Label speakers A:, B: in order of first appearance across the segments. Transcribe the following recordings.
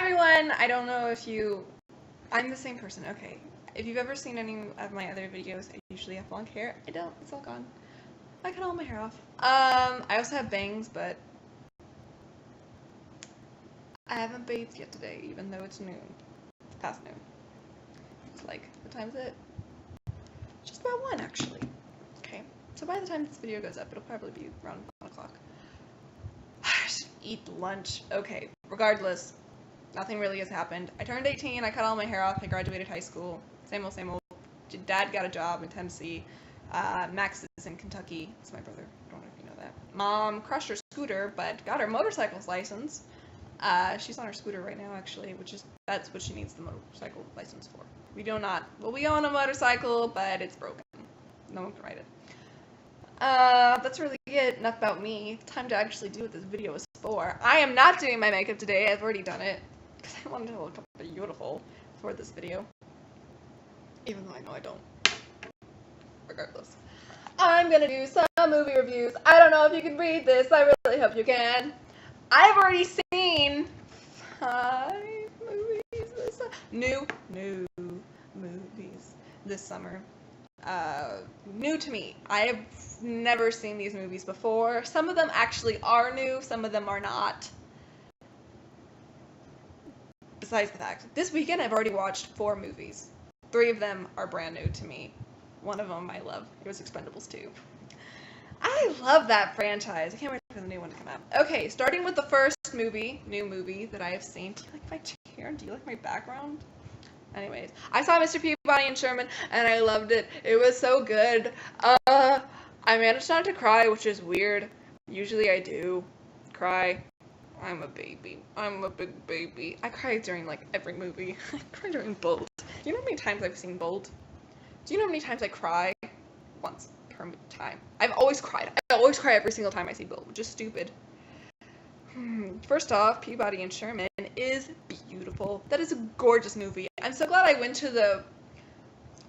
A: everyone! I don't know if I'm the same person, okay. If you've ever seen any of my other videos, I usually have long hair. I don't, it's all gone. I cut all my hair off. I also have bangs, but I haven't bathed yet today, even though it's noon. It's past noon. It's like, what time is it? Just about 1, actually. Okay, so by the time this video goes up, it'll probably be around 1 o'clock. Eat lunch. Okay, regardless, nothing really has happened. I turned 18, I cut all my hair off, I graduated high school. Same old, same old. Dad got a job in Tennessee. Max is in Kentucky. It's my brother. I don't know if you know that. Mom crushed her scooter, but got her motorcycle's license. She's on her scooter right now, actually, that's what she needs the motorcycle license for. We own a motorcycle, but it's broken. No one can ride it. That's really it. Enough about me. Time to actually do what this video is for. I am not doing my makeup today. I've already done it because I wanted to look beautiful for this video. Even though I know I don't. Regardless. I'm gonna do some movie reviews. I don't know if you can read this. I really hope you can. I've already seen 5 movies new movies this summer. New to me. I have never seen these movies before. Some of them actually are new, some of them are not. Besides the fact, this weekend I've already watched 4 movies. 3 of them are brand new to me. One of them I love. It was Expendables 2. I love that franchise. I can't wait for the new one to come out. Okay, starting with the first new movie that I have seen. Do you like my chair? Do you like my background? Anyways, I saw Mr. Peabody and Sherman, and I loved it. It was so good. I managed not to cry, which is weird. Usually I do cry. I'm a baby. I'm a big baby. I cry during, like, every movie. I cry during Bolt. Do you know how many times I've seen Bolt? Do you know how many times I cry? Once per time. I've always cried. I always cry every single time I see Bolt, which is stupid. First off, Peabody and Sherman is beautiful. That is a gorgeous movie. I'm so glad I went to the...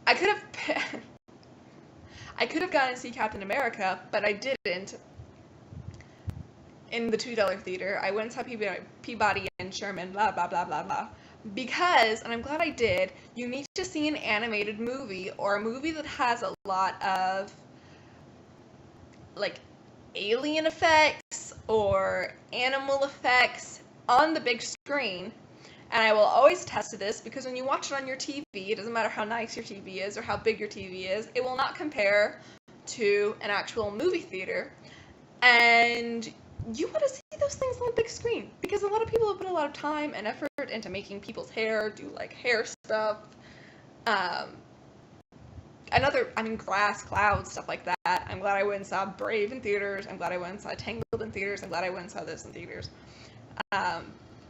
A: I could have gone to see Captain America, but I didn't. In the $2 theater, I went and saw Peabody and Sherman, blah, blah, blah, blah, blah. Because, and I'm glad I did, you need to see an animated movie, or a movie that has a lot of, like, alien effects, or animal effects on the big screen. And I will always attest to this, because when you watch it on your TV, it doesn't matter how nice your TV is, or how big your TV is, it will not compare to an actual movie theater. And you want to see those things on the big screen, because a lot of people have put a lot of time and effort into making people's hair, do like hair stuff, grass, clouds, stuff like that. I'm glad I went and saw Brave in theaters. I'm glad I went and saw Tangled in theaters. I'm glad I went and saw this in theaters.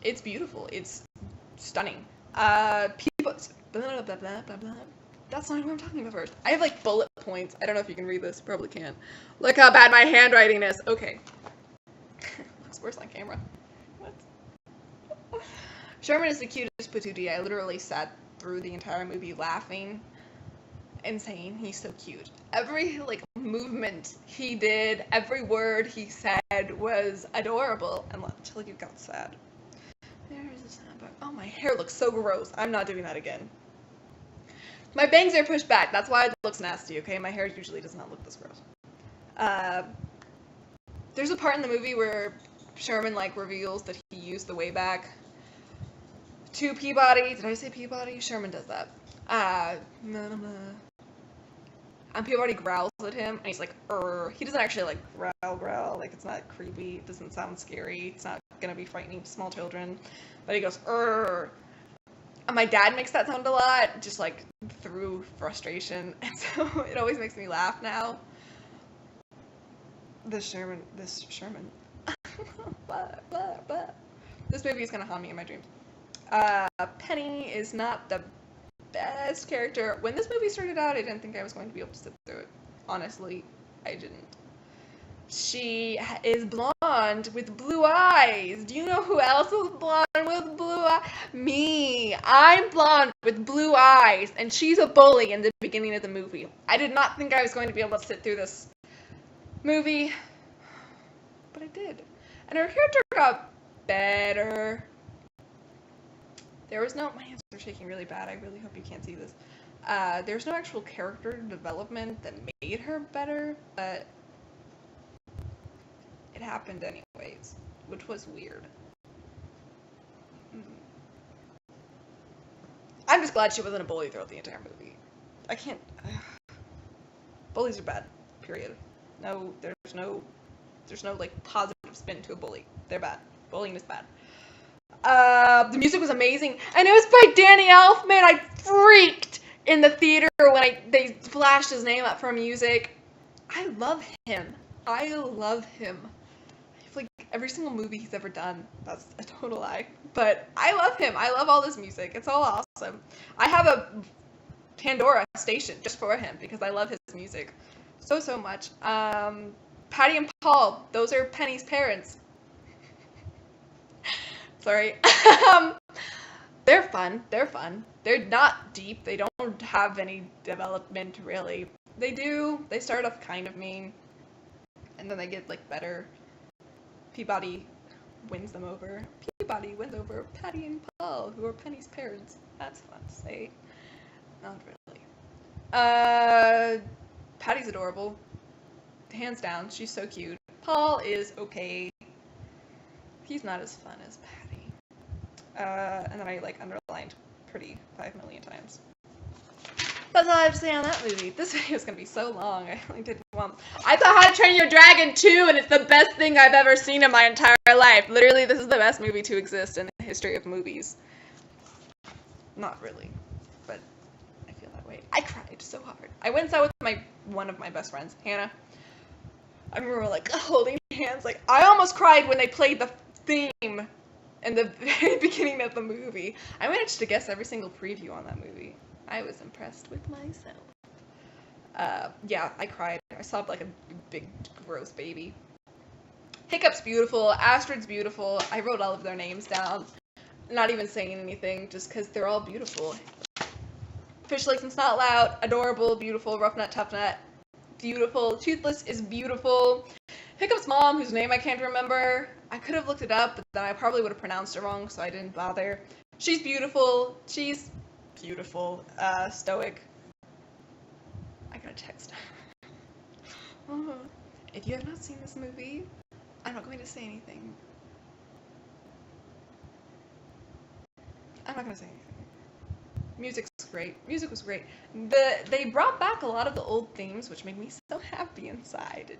A: It's beautiful. It's stunning. People, blah, blah, blah, blah, blah. That's not what I'm talking about first. I have like bullet points. I don't know if you can read this. Probably can't. Look how bad my handwriting is. Okay. Looks worse on camera. What? Sherman is the cutest patootie. I literally sat through the entire movie laughing and saying he's so cute. Every like movement he did, every word he said was adorable. Until you got sad. There's a soundbar. Oh, my hair looks so gross. I'm not doing that again. My bangs are pushed back. That's why it looks nasty, okay? My hair usually does not look this gross. There's a part in the movie where Sherman, like, reveals that he used the way back to Peabody. Did I say Peabody? Sherman does that. And Peabody growls at him, and he's like, He doesn't actually, like, growl. Like, it's not creepy. It doesn't sound scary. It's not gonna be frightening to small children. But he goes, And my dad makes that sound a lot, just, like, through frustration. And so it always makes me laugh now. This Sherman. Blah, blah, blah. This movie is gonna haunt me in my dreams. Penny is not the best character. When this movie started out, I didn't think I was going to be able to sit through it. Honestly, I didn't. She is blonde with blue eyes. Do you know who else is blonde with blue eyes? Me. I'm blonde with blue eyes, and she's a bully in the beginning of the movie. I did not think I was going to be able to sit through this movie, but I did. And her character got better. There was no, my hands are shaking really bad. I really hope you can't see this. There's no actual character development that made her better, but it happened anyways, which was weird. I'm just glad she wasn't a bully throughout the entire movie. I can't. Bullies are bad. Period. No, there's no like positive spin to a bully. They're bad. Bullying is bad. The music was amazing, and it was by Danny Elfman. I freaked in the theater when they flashed his name up for music. I love him. I love him. Like every single movie he's ever done. That's a total lie. But I love him. I love all this music. It's all awesome. I have a Pandora station just for him because I love his music so much. Patty and Paul, those are Penny's parents. Sorry. They're fun. They're fun. They're not deep. They don't have any development really. They do. They start off kind of mean, and then they get like better. Peabody wins them over. Peabody wins over Patty and Paul, who are Penny's parents. That's fun to say. Not really. Patty's adorable. Hands down, she's so cute. Paul is okay. He's not as fun as Patty. And then I like underlined pretty 5 million times. That's all I have to say on that movie. This video is going to be so long. I only did one. I saw How to Train Your Dragon 2, and it's the best thing I've ever seen in my entire life. Literally, this is the best movie to exist in the history of movies. Not really, but I feel that way. I cried so hard. I went and saw with one of my best friends, Hannah. I remember like holding hands. Like I almost cried when they played the theme in the very beginning of the movie. I managed to guess every single preview on that movie. I was impressed with myself. Yeah, I cried. I sobbed like a big, gross baby. Hiccup's beautiful. Astrid's beautiful. I wrote all of their names down. Not even saying anything, just because they're all beautiful. Fish Legs and Snot Loud, adorable, beautiful. Rough Nut, Tough Nut, beautiful. Toothless is beautiful. Hiccup's mom, whose name I can't remember. I could have looked it up, but then I probably would have pronounced it wrong, so I didn't bother. She's beautiful. She's beautiful. Stoic. I got a text. If you have not seen this movie, I'm not going to say anything. I'm not going to say anything. Music's great. Music was great. They brought back a lot of the old themes, which made me so happy inside. It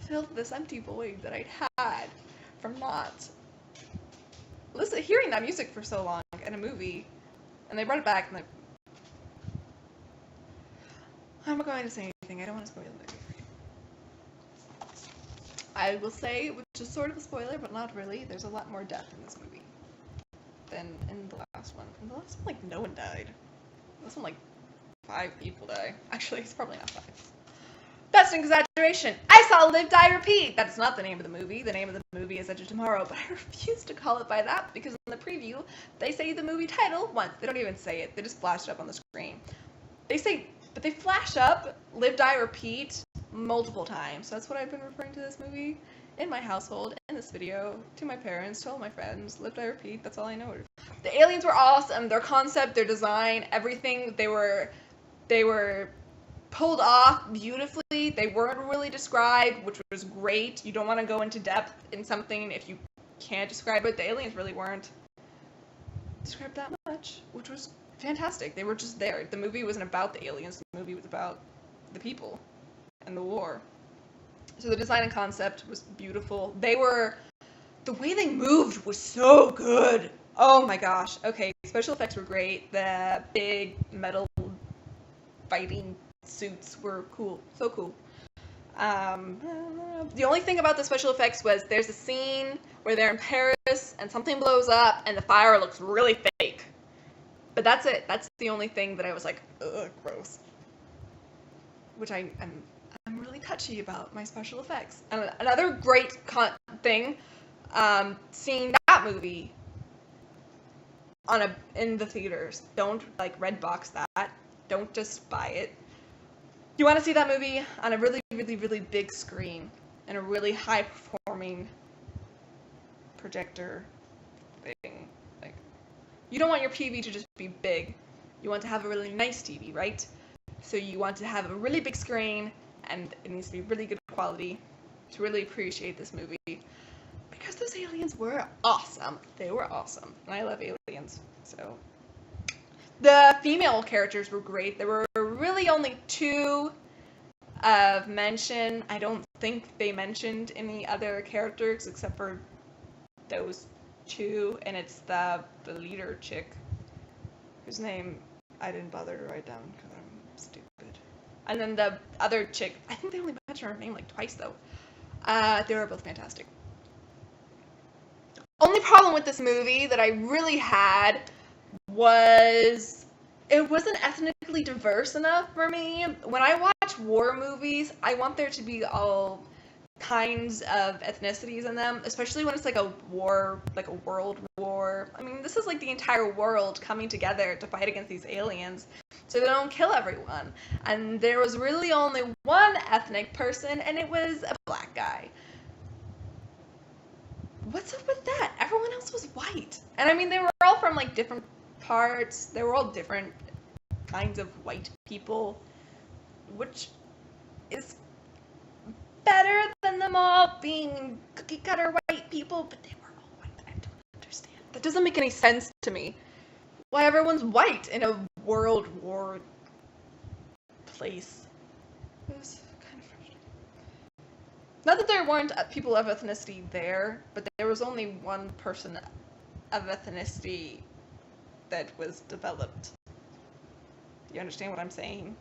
A: filled this empty void that I'd had from not hearing that music for so long in a movie. And they brought it back, and I'm not going to say anything. I don't want to spoil the movie. I will say, which is sort of a spoiler, but not really, there's a lot more death in this movie than in the last one. In the last one, like, no one died. This one, like, 5 people die. Actually, it's probably not 5. That's an exaggeration. I saw Live, Die, Repeat. That's not the name of the movie. The name of the movie is Edge of Tomorrow, but I refuse to call it by that because in the preview, they say the movie title once. They don't even say it. They just flash it up on the screen. But they flash up Live, Die, Repeat multiple times. So that's what I've been referring to this movie in my household, in this video, to my parents, to all my friends. Live, Die, Repeat. That's all I know. The aliens were awesome. Their concept, their design, everything. They were pulled off beautifully. They weren't really described, which was great. You don't want to go into depth in something if you can't describe it. The aliens really weren't described that much, which was fantastic. They were just there. The movie wasn't about the aliens. The movie was about the people and the war. So the design and concept was beautiful. The way they moved was so good. Oh my gosh. Okay, special effects were great. The big metal fighting suits were cool. So cool. The only thing about the special effects was there's a scene where they're in Paris and something blows up and the fire looks really fake. But that's it. That's the only thing that I was like, ugh, gross. Which I'm really touchy about my special effects. And another great thing, seeing that movie in the theaters. Don't red box that. Don't just buy it. You want to see that movie on a really, really, really big screen and a really high performing projector thing. You don't want your TV to just be big. You want to have a really nice TV, right? So you want to have a really big screen, and it needs to be really good quality to really appreciate this movie. Because those aliens were awesome. They were awesome. And I love aliens. So the female characters were great. There were really only two of mention. I don't think they mentioned any other characters except for those two, and it's the leader chick whose name I didn't bother to write down because I'm stupid. And then the other chick, I think they only mentioned her name like twice though. They were both fantastic. Only problem with this movie that I really had was it wasn't ethnically diverse enough for me. When I watch war movies, I want there to be all kinds of ethnicities in them, especially when it's like a war, like a world war. I mean, this is like the entire world coming together to fight against these aliens so they don't kill everyone. And there was really only one ethnic person, and it was a black guy. What's up with that? Everyone else was white. And I mean, they were all from like different parts. They were all different kinds of white people, which is better than them all being cookie cutter white people, but they were all white. I don't understand. That doesn't make any sense to me. Why everyone's white in a world war place? It was kind of frustrating. Not that there weren't people of ethnicity there, but there was only one person of ethnicity that was developed. You understand what I'm saying?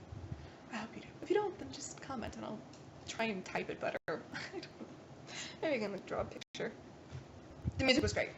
A: I hope you do. If you don't, then just comment and I'll try and type it better. I don't know. Maybe I can draw a picture. The music was great.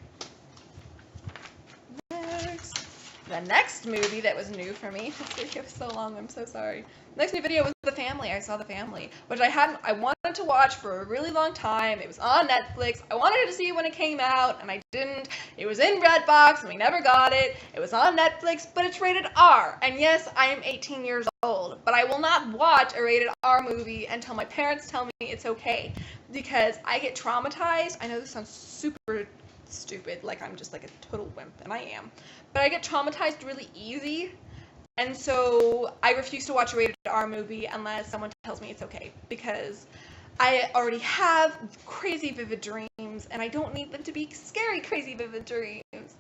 A: The next movie that was new for me, this video was so long, I'm so sorry. The next new video was The Family. I saw The Family, which I wanted to watch for a really long time. It was on Netflix. I wanted to see it when it came out, and I didn't. It was in Redbox, and we never got it. It was on Netflix, but it's rated R. And yes, I am 18 years old, but I will not watch a rated R movie until my parents tell me it's okay, because I get traumatized. I know this sounds super stupid, like I'm just like a total wimp, and I am, but I get traumatized really easy, and so I refuse to watch a rated R movie unless someone tells me it's okay, because I already have crazy vivid dreams, and I don't need them to be scary crazy vivid dreams.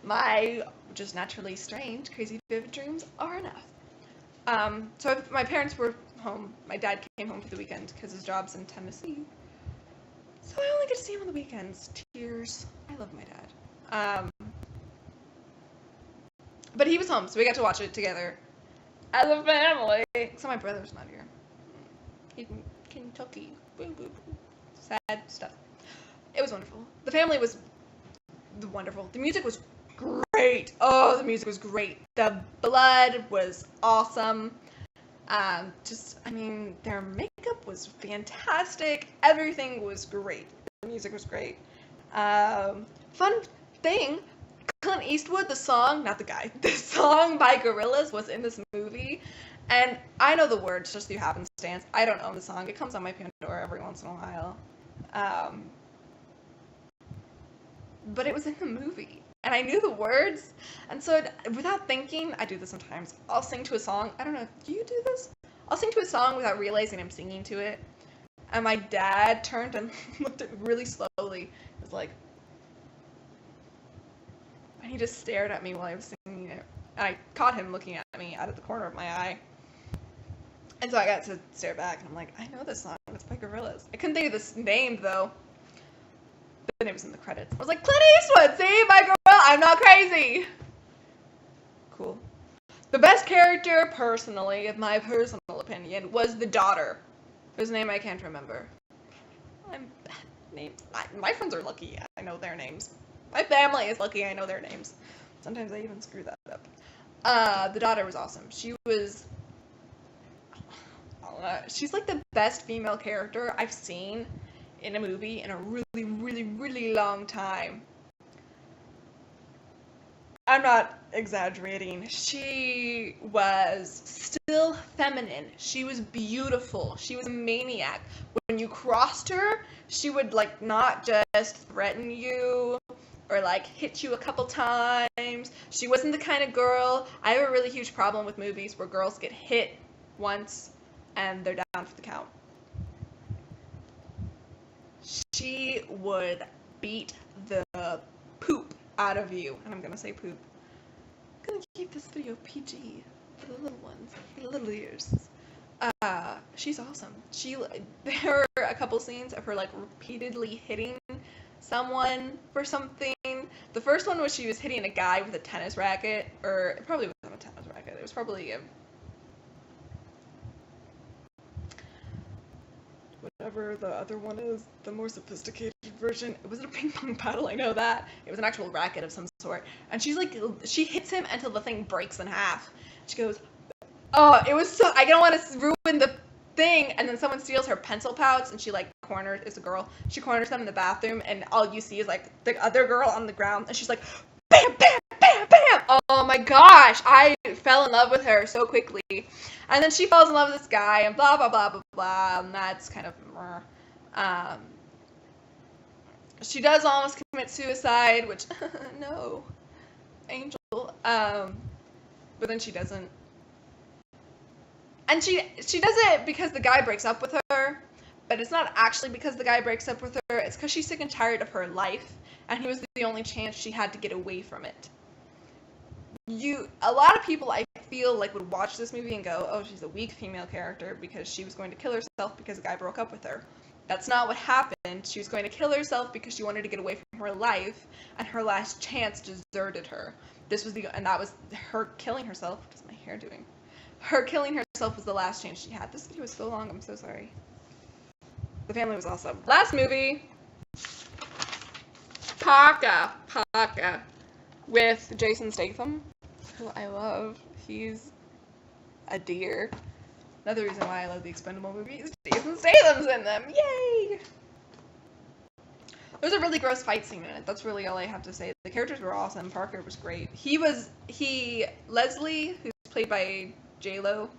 A: My just naturally strange crazy vivid dreams are enough. So if my parents were home, my dad came home for the weekend because his job's in Tennessee. So I only get to see him on the weekends. Tears. I love my dad. But he was home, so we got to watch it together as a family. So my brother's not here. He's in Kentucky. Boo, boo, boo. Sad stuff. It was wonderful. The family was wonderful. The music was great. Oh, the music was great. The blood was awesome. I mean, their makeup was fantastic. Everything was great. The music was great. Fun thing, Clint Eastwood, the song by Gorillaz was in this movie. And I know the words just through happenstance. I don't own the song. It comes on my Pandora every once in a while. But it was in the movie. And I knew the words, and so without thinking, I do this sometimes, I'll sing to a song. I don't know, do you do this? I'll sing to a song without realizing I'm singing to it. And my dad turned and looked at me really slowly. It was like, and he just stared at me while I was singing it. And I caught him looking at me out of the corner of my eye. And so I got to stare back, and I'm like, I know this song, it's by Gorillaz. I couldn't think of this name, though. Then it was in the credits. I was like, Clint Eastwood, see, by Gorillaz, I'm not crazy. Cool. The best character, personally, in my personal opinion, was the daughter, whose name I can't remember. I'm bad at names. My friends are lucky I know their names. My family is lucky I know their names. Sometimes I even screw that up. The daughter was awesome. She was, she's like the best female character I've seen in a movie in a really, really, really long time. I'm not exaggerating. She was still feminine. She was beautiful. She was a maniac. When you crossed her, she would like not just threaten you or like hit you a couple times. She wasn't the kind of girl. I have a really huge problem with movies where girls get hit once and they're down for the count. She would beat the poop out of you. And I'm gonna say poop. I'm gonna keep this video PG for the little ones, for the little ears. She's awesome. There are a couple scenes of her like repeatedly hitting someone for something. The first one was she was hitting a guy with a tennis racket, or it probably wasn't a tennis racket. It was probably a whatever the other one is, the more sophisticated version. It wasn't a ping pong paddle, I know that. It was an actual racket of some sort. And she hits him until the thing breaks in half. She goes, oh, it was so, I don't want to ruin the thing. And then someone steals her pencil pouch and she like corners, it's a girl, she corners them in the bathroom and all you see is like the other girl on the ground and she's like, bam, bam, bam, bam. Oh my gosh, I fell in love with her so quickly. And then she falls in love with this guy and blah, blah, blah, blah, blah. And that's kind of, she does almost commit suicide, which, no, Angel. But then she doesn't. And she does it because the guy breaks up with her, but it's not actually because the guy breaks up with her, it's because she's sick and tired of her life, and he was the only chance she had to get away from it. A lot of people, I feel like, would watch this movie and go, oh, she's a weak female character because she was going to kill herself because the guy broke up with her. That's not what happened. She was going to kill herself because she wanted to get away from her life, and her last chance deserted her. And that was her killing herself. What is my hair doing? Her killing herself was the last chance she had. This video was so long, I'm so sorry. The family was awesome. Last movie, Parker, with Jason Statham, who I love. He's a dear. Another reason why I love the Expendable movies, Jason Statham's in them, yay! There's a really gross fight scene in it. That's really all I have to say. The characters were awesome. Parker was great. Leslie, who's played by J-Lo.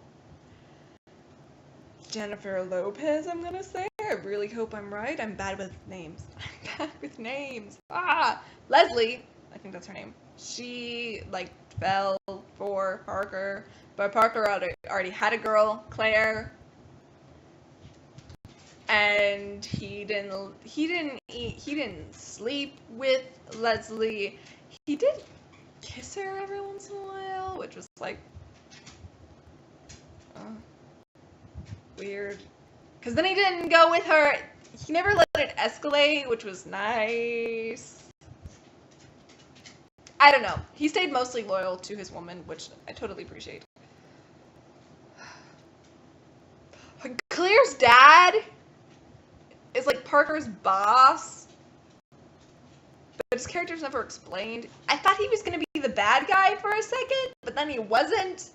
A: Jennifer Lopez, I'm gonna say. I really hope I'm right. I'm bad with names. Leslie, I think that's her name. She, like, fell for Parker, but Parker already had a girl, Claire. And he didn't sleep with Leslie. He did kiss her every once in a while, which was like weird. Because then he didn't go with her. He never let it escalate, which was nice. I don't know. He stayed mostly loyal to his woman, which I totally appreciate. Claire's dad is like Parker's boss, but his character's never explained. I thought he was gonna be the bad guy for a second, but then he wasn't.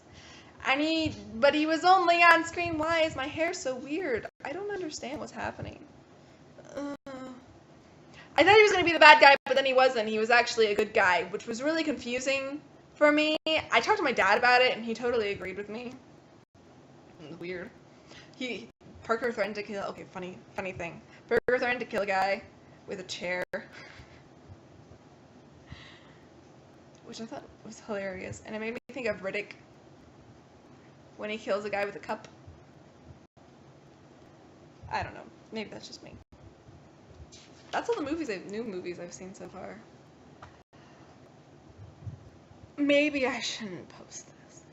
A: But he was only on screen. Why is my hair so weird? I don't understand what's happening. I thought he was gonna be the bad guy, but then he wasn't. He was actually a good guy, which was really confusing for me. I talked to my dad about it, and he totally agreed with me. It was weird. Parker threatened to kill. Okay, funny thing. Parker threatened to kill a guy with a chair, which I thought was hilarious, and it made me think of Riddick when he kills a guy with a cup. I don't know. Maybe that's just me. That's all the new movies I've seen so far. Maybe I shouldn't post this.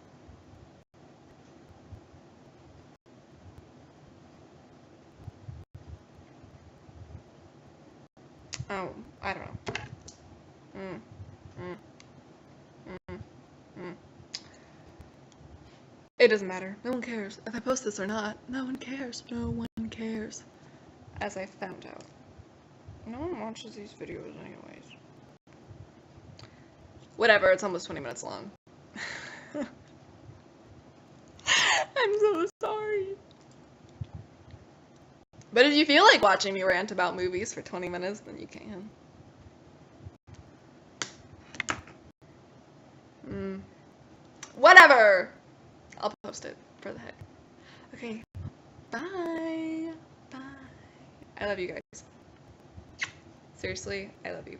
A: Oh, I don't know. It doesn't matter. No one cares. If I post this or not, no one cares. No one cares. As I found out. No one watches these videos anyways. Whatever, it's almost 20 minutes long. I'm so sorry. But if you feel like watching me rant about movies for 20 minutes, then you can. Whatever! I'll post it for the heck. Okay. Bye. Bye. I love you guys. Seriously, I love you.